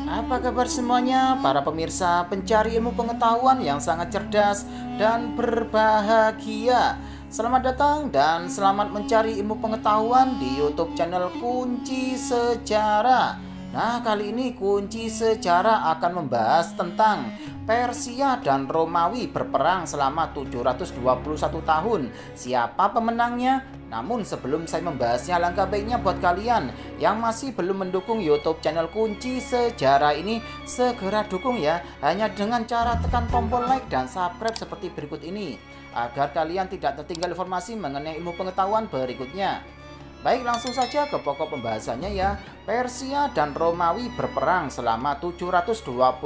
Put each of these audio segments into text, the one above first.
Apa kabar semuanya, para pemirsa pencari ilmu pengetahuan yang sangat cerdas dan berbahagia? Selamat datang dan selamat mencari ilmu pengetahuan di YouTube channel Kunci Sejarah. Nah, kali ini Kunci Sejarah akan membahas tentang Persia dan Romawi berperang selama 721 tahun. Siapa pemenangnya? Namun sebelum saya membahasnya, alangkah baiknya buat kalian yang masih belum mendukung YouTube channel Kunci Sejarah ini, segera dukung ya, hanya dengan cara tekan tombol like dan subscribe seperti berikut ini, agar kalian tidak tertinggal informasi mengenai ilmu pengetahuan berikutnya. Baik, langsung saja ke pokok pembahasannya ya. Persia dan Romawi berperang selama 721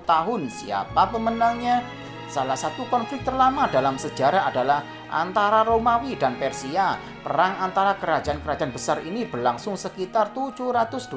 tahun. Siapa pemenangnya? Salah satu konflik terlama dalam sejarah adalah antara Romawi dan Persia. Perang antara kerajaan-kerajaan besar ini berlangsung sekitar 721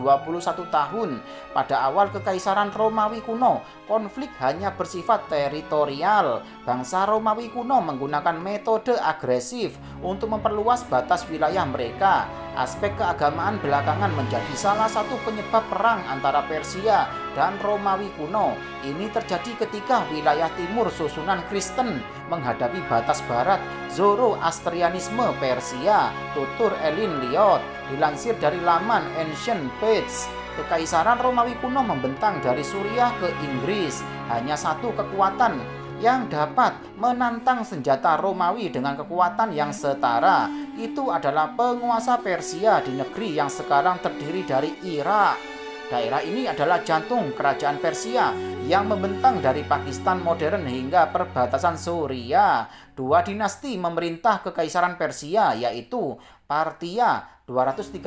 tahun. Pada awal Kekaisaran Romawi kuno, konflik hanya bersifat teritorial. Bangsa Romawi kuno menggunakan metode agresif untuk memperluas batas wilayah mereka. Aspek keagamaan belakangan menjadi salah satu penyebab perang antara Persia dan Romawi kuno. Ini terjadi ketika wilayah timur susunan Kristen menghadapi batas barat Zoroastrianisme Persia. Tutur Elin Liot dilansir dari laman Ancient Page. Kekaisaran Romawi kuno membentang dari Suriah ke Inggris. Hanya satu kekuatan yang dapat menantang senjata Romawi dengan kekuatan yang setara, itu adalah penguasa Persia di negeri yang sekarang terdiri dari Irak. Daerah ini adalah jantung kerajaan Persia yang membentang dari Pakistan modern hingga perbatasan Suriah. Dua dinasti memerintah Kekaisaran Persia, yaitu Parthia 238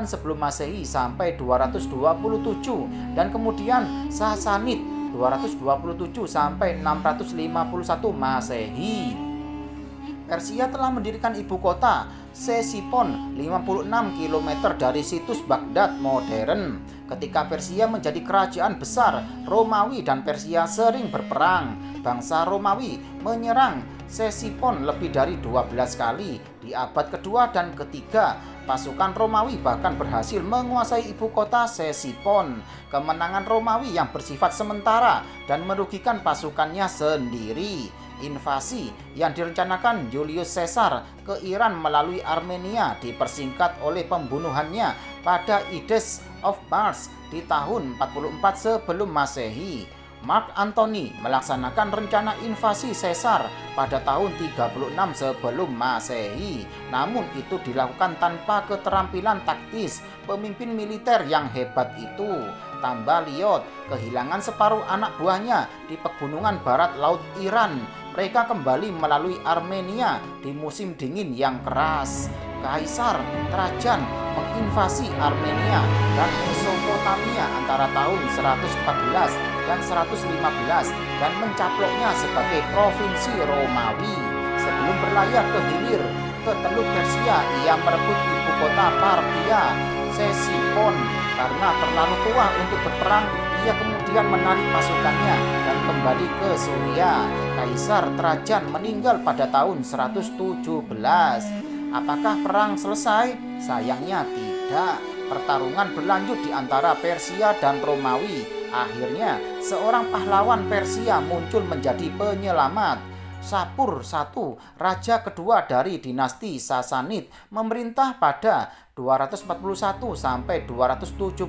sebelum Masehi sampai 227 dan kemudian Sasanid 227 sampai 651 Masehi. Persia telah mendirikan ibu kota Ctesiphon 56 km dari situs Baghdad modern. Ketika Persia menjadi kerajaan besar, Romawi dan Persia sering berperang. Bangsa Romawi menyerang Ctesiphon lebih dari 12 kali. Di abad kedua dan ketiga, pasukan Romawi bahkan berhasil menguasai ibu kota Ctesiphon. Kemenangan Romawi yang bersifat sementara dan merugikan pasukannya sendiri. Invasi yang direncanakan Julius Caesar ke Iran melalui Armenia dipersingkat oleh pembunuhannya pada Ides of Mars di tahun 44 sebelum Masehi. Mark Antony melaksanakan rencana invasi Caesar pada tahun 36 sebelum Masehi. Namun itu dilakukan tanpa keterampilan taktis pemimpin militer yang hebat itu. Tambah Liot kehilangan separuh anak buahnya di pegunungan barat laut Iran. Mereka kembali melalui Armenia di musim dingin yang keras. Kaisar Trajan menginvasi Armenia dan Mesopotamia antara tahun 114 dan 115 dan mencaploknya sebagai provinsi Romawi. Sebelum berlayar ke hilir ke Teluk Persia, ia merebut ibu kota Parthia, Ctesiphon. Karena terlalu tua untuk berperang, ia kemudian menarik pasukannya dan kembali ke Suriah. Kaisar Trajan meninggal pada tahun 117. Apakah perang selesai? Sayangnya tidak. Pertarungan berlanjut di antara Persia dan Romawi. Akhirnya, seorang pahlawan Persia muncul menjadi penyelamat. Sapur I, raja kedua dari dinasti Sasanid, memerintah pada 241 sampai 272.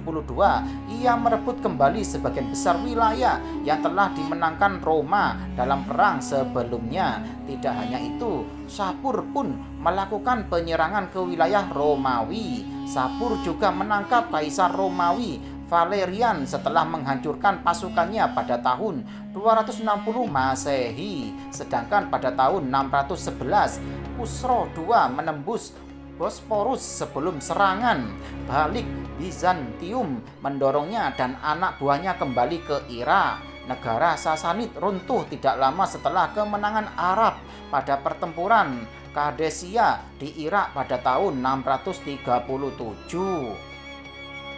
Ia merebut kembali sebagian besar wilayah yang telah dimenangkan Roma dalam perang sebelumnya. Tidak hanya itu, Sapur pun melakukan penyerangan ke wilayah Romawi. Sapur juga menangkap Kaisar Romawi Valerian setelah menghancurkan pasukannya pada tahun 260 Masehi. Sedangkan pada tahun 611, Khusro II menembus Bosporus sebelum serangan balik Bizantium mendorongnya dan anak buahnya kembali ke Irak. Negara Sasanid runtuh tidak lama setelah kemenangan Arab pada pertempuran Qadesia di Irak pada tahun 637.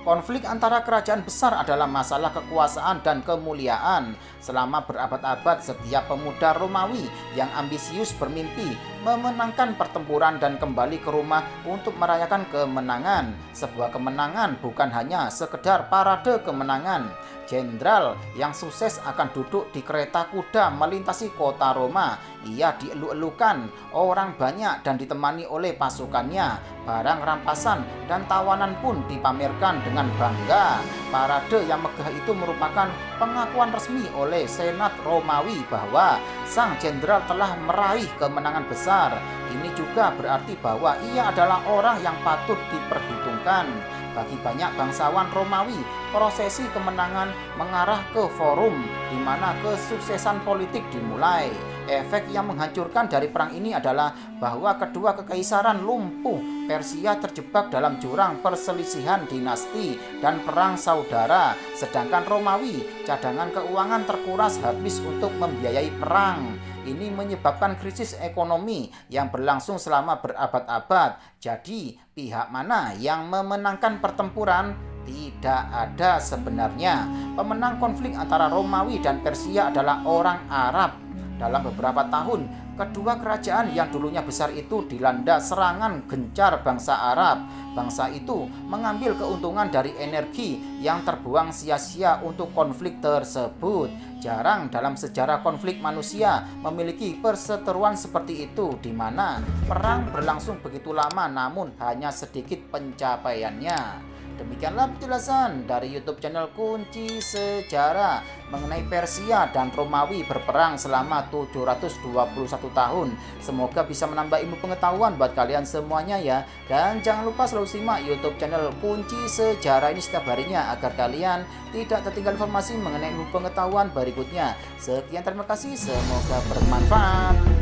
Konflik antara kerajaan besar adalah masalah kekuasaan dan kemuliaan. Selama berabad-abad, setiap pemuda Romawi yang ambisius bermimpi memenangkan pertempuran dan kembali ke rumah untuk merayakan kemenangan. Sebuah kemenangan bukan hanya sekedar parade kemenangan. Jenderal yang sukses akan duduk di kereta kuda melintasi kota Roma. Ia dieluk-elukan orang banyak dan ditemani oleh pasukannya. Barang rampasan dan tawanan pun dipamerkan dengan bangga. Parade yang megah itu merupakan pengakuan resmi oleh Senat Romawi bahwa sang jenderal telah meraih kemenangan besar. Ini juga berarti bahwa ia adalah orang yang patut diperhitungkan. Bagi banyak bangsawan Romawi, prosesi kemenangan mengarah ke forum di mana kesuksesan politik dimulai. Efek yang menghancurkan dari perang ini adalah bahwa kedua kekaisaran lumpuh. Persia terjebak dalam jurang perselisihan dinasti dan perang saudara, sedangkan Romawi cadangan keuangan terkuras habis untuk membiayai perang. Ini menyebabkan krisis ekonomi yang berlangsung selama berabad-abad. Jadi, pihak mana yang memenangkan pertempuran? Tidak ada sebenarnya. Pemenang konflik antara Romawi dan Persia adalah orang Arab. Dalam beberapa tahun, kedua kerajaan yang dulunya besar itu dilanda serangan gencar bangsa Arab. Bangsa itu mengambil keuntungan dari energi yang terbuang sia-sia untuk konflik tersebut. Jarang dalam sejarah konflik manusia memiliki perseteruan seperti itu, di mana perang berlangsung begitu lama namun hanya sedikit pencapaiannya. Demikianlah penjelasan dari YouTube channel Kunci Sejarah mengenai Persia dan Romawi berperang selama 721 tahun. Semoga bisa menambah ilmu pengetahuan buat kalian semuanya ya. Dan jangan lupa selalu simak YouTube channel Kunci Sejarah ini setiap harinya agar kalian tidak tertinggal informasi mengenai ilmu pengetahuan berikutnya. Sekian, terima kasih, semoga bermanfaat.